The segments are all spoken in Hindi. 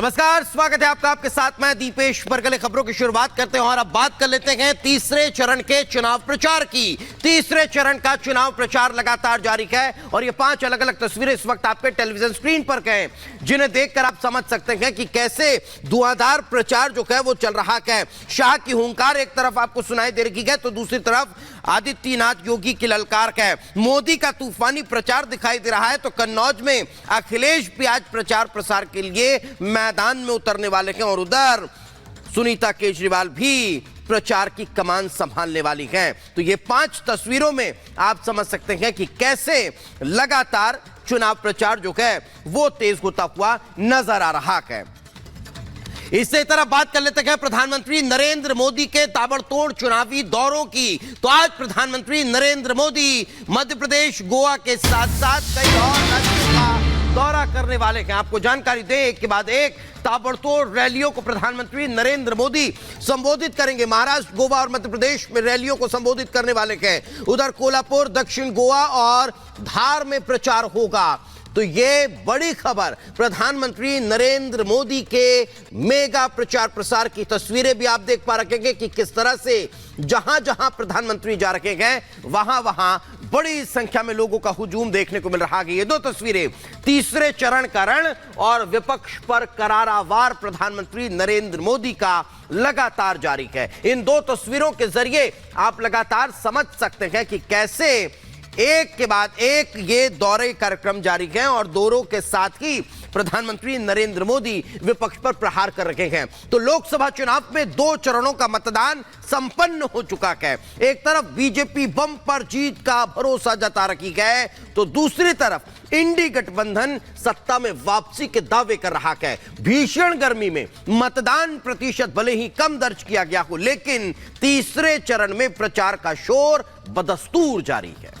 नमस्कार, स्वागत है आपका। आपके साथ मैं दीपेश बरगले। खबरों की शुरुआत करते हैं और अब बात कर लेते हैं तीसरे चरण के चुनाव प्रचार की। तीसरे चरण का चुनाव प्रचार लगातार जारी है और ये 5 अलग अलग तस्वीरें इस वक्त आपके टेलीविजन स्क्रीन पर हैं, जिन्हें देखकर आप समझ सकते हैं कि कैसे धुआंधार प्रचार जो है वो चल रहा है। शाह की हुंकार एक तरफ आपको सुनाई दे रही है तो दूसरी तरफ आदित्यनाथ योगी की ललकार है। मोदी का तूफानी प्रचार दिखाई दे रहा है तो कन्नौज में अखिलेश भी आज प्रचार प्रसार के लिए मैदान में उतरने वाले हैं और उधर सुनीता केजरीवाल भी प्रचार की कमान संभालने वाली हैं। तो ये 5 तस्वीरों में आप समझ सकते हैं कि कैसे लगातार चुनाव प्रचार जो है वो तेज होता हुआ नजर आ रहा है। इससे तरह बात कर लेते हैं प्रधानमंत्री नरेंद्र मोदी के ताबड़तोड़ चुनावी दौरों की। तो आज प्रधानमंत्री नरेंद्र मोदी मध्य प्रदेश, गोवा के साथ साथ कई और राज्यों का दौरा करने वाले हैं। आपको जानकारी दें, एक के बाद एक ताबड़तोड़ रैलियों को प्रधानमंत्री नरेंद्र मोदी संबोधित करेंगे। महाराष्ट्र, गोवा और मध्य प्रदेश में रैलियों को संबोधित करने वाले हैं। उधर कोल्हापुर, दक्षिण गोवा और धार में प्रचार होगा। तो ये बड़ी खबर, प्रधानमंत्री नरेंद्र मोदी के मेगा प्रचार प्रसार की तस्वीरें भी आप देख पा रहे हैं कि किस तरह से जहां जहां प्रधानमंत्री जा रहे हैं वहां वहां बड़ी संख्या में लोगों का हुजूम देखने को मिल रहा है। ये 2 तस्वीरें तीसरे चरण का रण और विपक्ष पर करारा वार प्रधानमंत्री नरेंद्र मोदी का लगातार जारी है। इन 2 तस्वीरों के जरिए आप लगातार समझ सकते हैं कि कैसे एक के बाद एक ये दौरे कार्यक्रम जारी हैं और दौरों के साथ ही प्रधानमंत्री नरेंद्र मोदी विपक्ष पर प्रहार कर रहे हैं। तो लोकसभा चुनाव में 2 चरणों का मतदान संपन्न हो चुका है। एक तरफ बीजेपी बम पर जीत का भरोसा जता रही है तो दूसरी तरफ इंडी गठबंधन सत्ता में वापसी के दावे कर रहा है। भीषण गर्मी में मतदान प्रतिशत भले ही कम दर्ज किया गया हो, लेकिन तीसरे चरण में प्रचार का शोर बदस्तूर जारी है।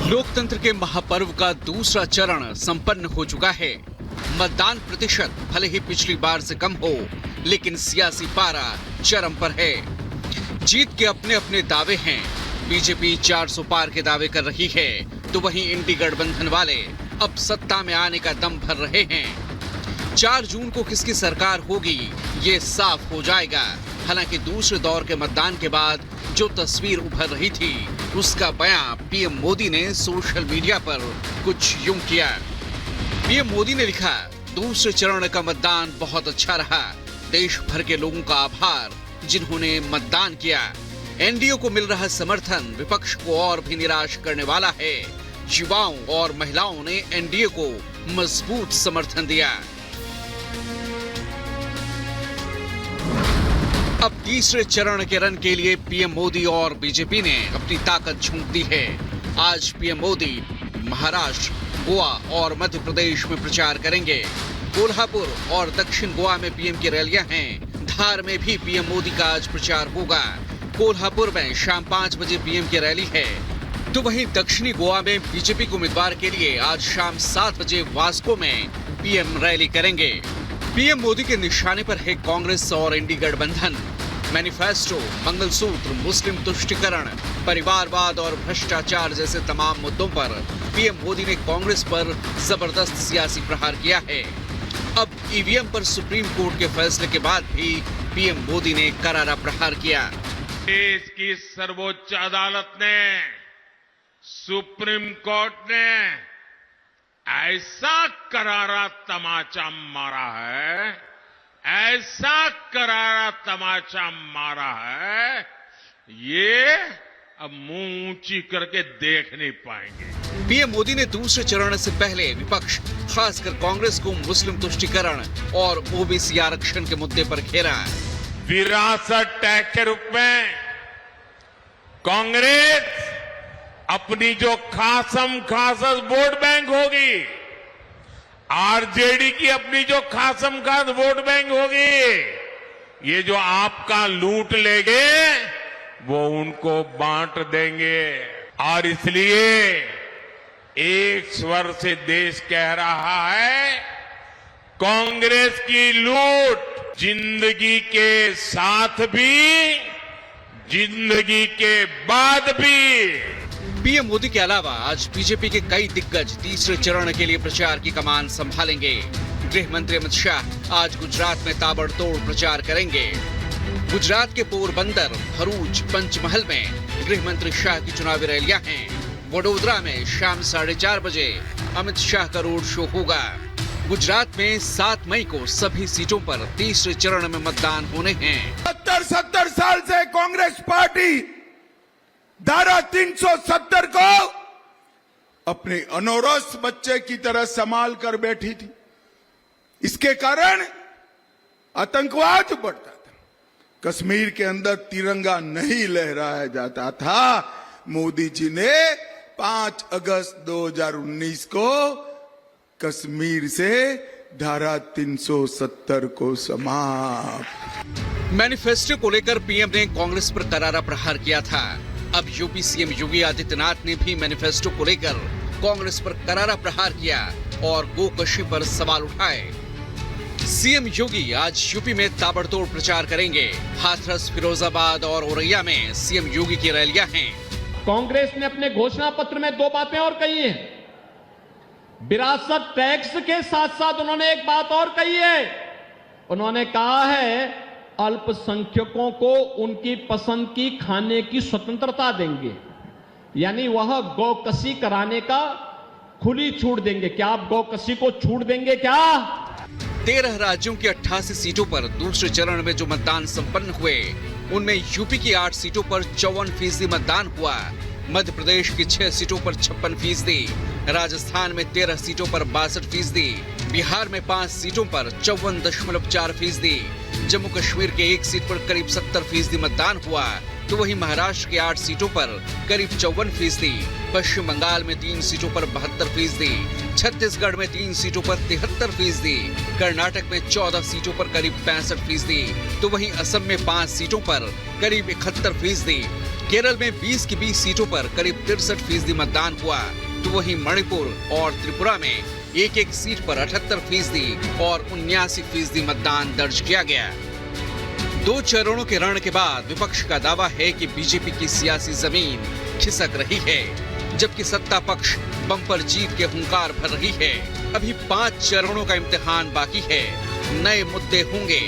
लोकतंत्र के महापर्व का दूसरा चरण संपन्न हो चुका है। मतदान प्रतिशत भले ही पिछली बार से कम हो, लेकिन सियासी पारा चरम पर है। जीत के अपने अपने दावे हैं। बीजेपी 400 पार के दावे कर रही है तो वहीं इंडी गठबंधन वाले अब सत्ता में आने का दम भर रहे हैं। 4 जून को किसकी सरकार होगी ये साफ हो जाएगा। हालांकि दूसरे दौर के मतदान के बाद जो तस्वीर उभर रही थी उसका बयां पीएम मोदी ने सोशल मीडिया पर कुछ यूं किया। पीएम मोदी ने लिखा, दूसरे चरण का मतदान बहुत अच्छा रहा। देश भर के लोगों का आभार जिन्होंने मतदान किया। एनडीए को मिल रहा समर्थन विपक्ष को और भी निराश करने वाला है। युवाओं और महिलाओं ने एनडीए को मजबूत समर्थन दिया। अब तीसरे चरण के रण के लिए पीएम मोदी और बीजेपी ने अपनी ताकत झोंक दी है। आज पीएम मोदी महाराष्ट्र, गोवा और मध्य प्रदेश में प्रचार करेंगे। कोल्हापुर और दक्षिण गोवा में पीएम की रैलियां हैं। धार में भी पीएम मोदी का आज प्रचार होगा। कोल्हापुर में शाम 5 बजे पीएम की रैली है तो वहीं दक्षिणी गोवा में बीजेपी के उम्मीदवार के लिए आज शाम 7 बजे वास्को में पीएम रैली करेंगे। पीएम मोदी के निशाने पर है कांग्रेस और इंडी गठबंधन। मैनिफेस्टो, मंगलसूत्र, मुस्लिम तुष्टीकरण, परिवारवाद और भ्रष्टाचार जैसे तमाम मुद्दों पर पीएम मोदी ने कांग्रेस पर जबरदस्त सियासी प्रहार किया है। अब ईवीएम पर सुप्रीम कोर्ट के फैसले के बाद भी पीएम मोदी ने करारा प्रहार किया। देश की सर्वोच्च अदालत ने, सुप्रीम कोर्ट ने ऐसा करारा तमाचा मारा है, ऐसा करारा तमाचा मारा है, ये अब मुंह ऊंची करके देख नहीं पाएंगे। पीएम मोदी ने दूसरे चरण से पहले विपक्ष, खासकर कांग्रेस को मुस्लिम तुष्टीकरण और ओबीसी आरक्षण के मुद्दे पर घेरा। विरासत टैक्स के रूप में कांग्रेस अपनी जो खासम खासस वोट बैंक होगी, आरजेडी की अपनी जो खासम खास वोट बैंक होगी, ये जो आपका लूट लेंगे वो उनको बांट देंगे। और इसलिए एक स्वर से देश कह रहा है, कांग्रेस की लूट जिंदगी के साथ भी, जिंदगी के बाद भी। पीएम मोदी के अलावा आज बीजेपी के कई दिग्गज तीसरे चरण के लिए प्रचार की कमान संभालेंगे। गृह मंत्री अमित शाह आज गुजरात में ताबड़तोड़ प्रचार करेंगे। गुजरात के पोरबंदर, भरूच, पंचमहल में गृह मंत्री शाह की चुनावी रैलियां हैं। वडोदरा में शाम 4:30 बजे अमित शाह का रोड शो होगा। गुजरात में 7 मई को सभी सीटों पर तीसरे चरण में मतदान होने हैं। 70 साल से कांग्रेस पार्टी धारा 370 को अपने अनौरस बच्चे की तरह संभाल कर बैठी थी। इसके कारण आतंकवाद बढ़ता था, कश्मीर के अंदर तिरंगा नहीं लहराया जाता था। मोदी जी ने 5 अगस्त 2019 को कश्मीर से धारा 370 को समाप्त। मैनिफेस्टो को लेकर पीएम ने कांग्रेस पर करारा प्रहार किया था। अब यूपी सीएम योगी आदित्यनाथ ने भी मैनिफेस्टो को लेकर कांग्रेस पर करारा प्रहार किया और गोकशी पर सवाल उठाए। सीएम योगी आज यूपी में ताबड़तोड़ प्रचार करेंगे। हाथरस, फिरोजाबाद और औरैया में सीएम योगी की रैलियां हैं। कांग्रेस ने अपने घोषणा पत्र में 2 बातें और कही हैं। विरासत टैक्स के साथ साथ उन्होंने एक बात और कही है। उन्होंने कहा है अल्पसंख्यकों को उनकी पसंद की खाने की स्वतंत्रता देंगे, यानी वह गौकशी कराने का खुली छूट देंगे। क्या आप गौकशी को छूट देंगे क्या? 13 राज्यों की 88 सीटों पर दूसरे चरण में जो मतदान संपन्न हुए, उनमें यूपी की 8 सीटों पर 54% मतदान हुआ। मध्य प्रदेश की 6 सीटों पर 56%, राजस्थान में 13 सीटों पर 62%, बिहार में 5 सीटों पर 54.4%, जम्मू कश्मीर के 1 सीट पर करीब 70% मतदान हुआ, तो वहीं महाराष्ट्र के 8 सीटों पर करीब 54%, पश्चिम बंगाल में 3 सीटों पर 72%, छत्तीसगढ़ में 3 सीटों पर 73%, कर्नाटक में 14 सीटों पर करीब 65%, तो वहीं असम में 5 सीटों पर करीब 71%, केरल में 20 की 20 सीटों पर करीब 63% मतदान हुआ, तो वहीं मणिपुर और त्रिपुरा में 1-1 सीट पर 78% और 79% मतदान दर्ज किया गया। 2 चरणों के रण के बाद विपक्ष का दावा है कि बीजेपी की सियासी जमीन खिसक रही है, जबकि सत्ता पक्ष बम्पर जीत के हुंकार भर रही है। अभी 5 चरणों का इम्तिहान बाकी है। नए मुद्दे होंगे,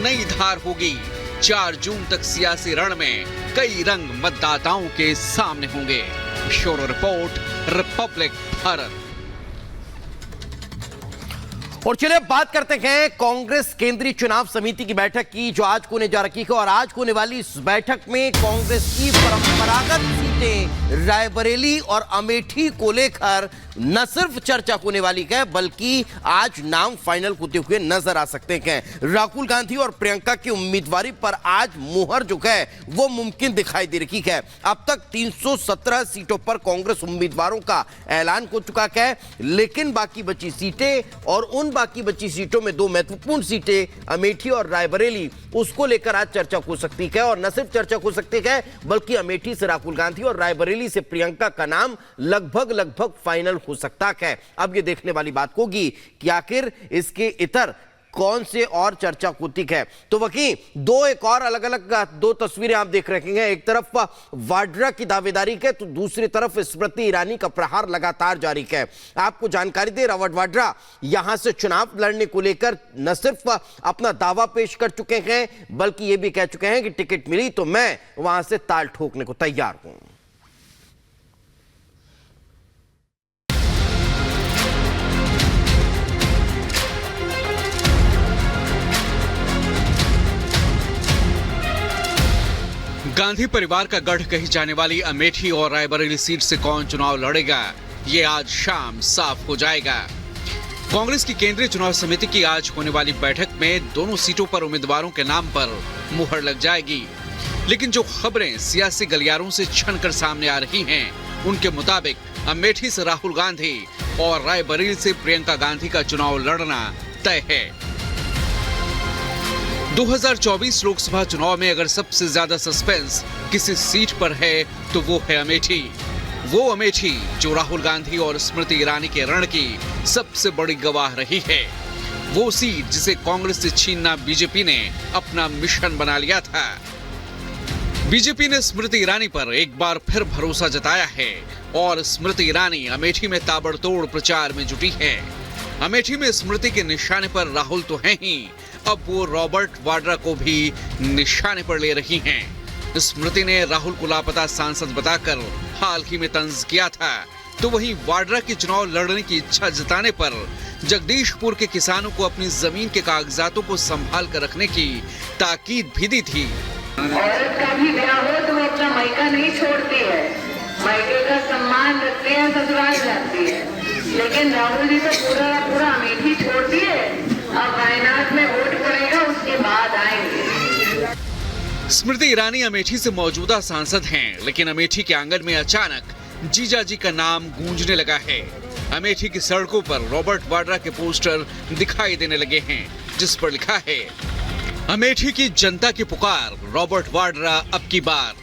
नई धार होगी। 4 जून तक सियासी रण में कई रंग मतदाताओं के सामने होंगे। Bureau report, Republic Bharat. और चलिए बात करते हैं कांग्रेस केंद्रीय चुनाव समिति की बैठक की, जो आज होने जा रही है। और आज होने वाली इस बैठक में कांग्रेस की परंपरागत सीटें रायबरेली और अमेठी को लेकर न सिर्फ चर्चा होने वाली है, बल्कि आज नाम फाइनल होते हुए नजर आ सकते हैं। राहुल गांधी और प्रियंका की उम्मीदवारी पर आज मुहर जो है वो मुमकिन दिखाई दे रही है। अब तक 317 सीटों पर कांग्रेस उम्मीदवारों का ऐलान हो चुका है, लेकिन बाकी बची सीटें और उन बाकी बची सीटों में 2 महत्वपूर्ण सीटें अमेठी और रायबरेली, उसको लेकर आज चर्चा हो सकती है। और न सिर्फ चर्चा हो सकती है, बल्कि अमेठी से राहुल गांधी और रायबरेली से प्रियंका का नाम लगभग फाइनल हो सकता है। अब ये देखने वाली बात होगी कि आखिर इसके इतर कौन से और चर्चा होती है। तो वहीं 2 एक और अलग अलग 2 तस्वीरें आप देख रहे हैं। एक तरफ वाड्रा की दावेदारी है, तो दूसरी तरफ स्मृति ईरानी का प्रहार लगातार जारी है। आपको जानकारी दे, रॉबर्ट वाड्रा यहां से चुनाव लड़ने को लेकर न सिर्फ अपना दावा पेश कर चुके हैं, बल्कि यह भी कह चुके हैं कि टिकट मिली तो मैं वहां से ताल ठोकने को तैयार हूं। गांधी परिवार का गढ़ कही जाने वाली अमेठी और रायबरेली सीट से कौन चुनाव लड़ेगा, ये आज शाम साफ हो जाएगा। कांग्रेस की केंद्रीय चुनाव समिति की आज होने वाली बैठक में दोनों सीटों पर उम्मीदवारों के नाम पर मुहर लग जाएगी। लेकिन जो खबरें सियासी गलियारों से छनकर सामने आ रही हैं, उनके मुताबिक अमेठी से राहुल गांधी और रायबरेली से प्रियंका गांधी का चुनाव लड़ना तय है। 2024 लोकसभा चुनाव में अगर सबसे ज्यादा सस्पेंस किसी सीट पर है तो वो है अमेठी। वो अमेठी जो राहुल गांधी और स्मृति ईरानी के रण की सबसे बड़ी गवाह रही है। वो सीट जिसे कांग्रेस से छीनना बीजेपी ने अपना मिशन बना लिया था। बीजेपी ने स्मृति ईरानी पर एक बार फिर भरोसा जताया है और स्मृति ईरानी अमेठी में ताबड़तोड़ प्रचार में जुटी है। अमेठी में स्मृति के निशाने पर राहुल तो हैं ही, अब वो रॉबर्ट वाड्रा को भी निशाने पर ले रही हैं। स्मृति ने राहुल को लापता सांसद बताकर हाल ही में तंज किया था, तो वहीं वाड्रा की चुनाव लड़ने की इच्छा जताने पर जगदीशपुर के किसानों को अपनी जमीन के कागजातों को संभाल कर रखने की ताकीद भी दी थी। औरत का भी ब्याह हो तो वो अपना मायका नहीं छोड़ती है, मायके का सम्मान रखते हैं, ससुराल जाती है। लेकिन राहुल जी तो पूरा अमेठी छोड़ दिए। अब वायनाड में वोट पड़ेगा, उसके बाद आएंगे। स्मृति ईरानी अमेठी से मौजूदा सांसद हैं, लेकिन अमेठी के आंगन में अचानक जीजाजी का नाम गूंजने लगा है। अमेठी की सड़कों पर रॉबर्ट वाड्रा के पोस्टर दिखाई देने लगे हैं, जिस पर लिखा है, अमेठी की जनता की पुकार, रॉबर्ट वाड्रा अब की बार।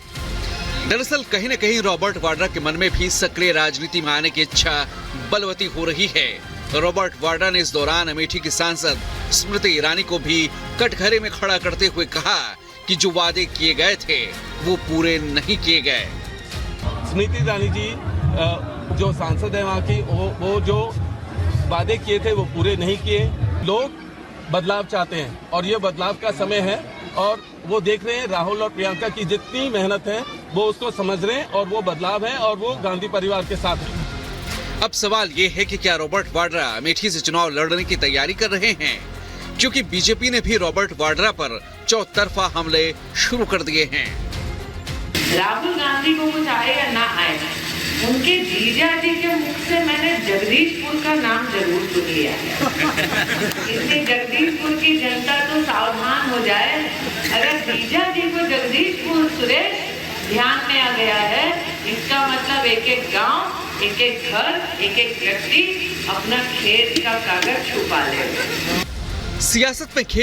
दरअसल कहीं न कहीं रॉबर्ट वाड्रा के मन में भी सक्रिय राजनीति में आने की इच्छा बलवती हो रही है। रॉबर्ट वाड्रा ने इस दौरान अमेठी की सांसद स्मृति ईरानी को भी कटघरे में खड़ा करते हुए कहा कि जो वादे किए गए थे वो पूरे नहीं किए गए। स्मृति ईरानी जी जो सांसद है वहाँ की, वो जो वादे किए थे वो पूरे नहीं किए। लोग बदलाव चाहते हैं और ये बदलाव का समय है और वो देख रहे हैं राहुल और प्रियंका की जितनी मेहनत है वो उसको समझ रहे हैं और वो बदलाव है और वो गांधी परिवार के साथ है। अब सवाल ये है कि क्या रॉबर्ट वाड्रा अमेठी से चुनाव लड़ने की तैयारी कर रहे हैं, क्योंकि बीजेपी ने भी रॉबर्ट वाड्रा पर चौतरफा हमले शुरू कर दिए हैं। राहुल गांधी को कुछ आए या ना आए, उनके जीजा जी के मुख से मैंने जगदीशपुर का नाम जरूर सुन लिया है। इसलिए जगदीशपुर की जनता तो सावधान हो जाए। अगर जीजा जी को जगदीशपुर सुरेश ध्यान में आ गया है, इसका मतलब एक एक गांव, एक एक घर, एक एक व्यक्ति अपना खेत का कागज छुपा ले। सियासत में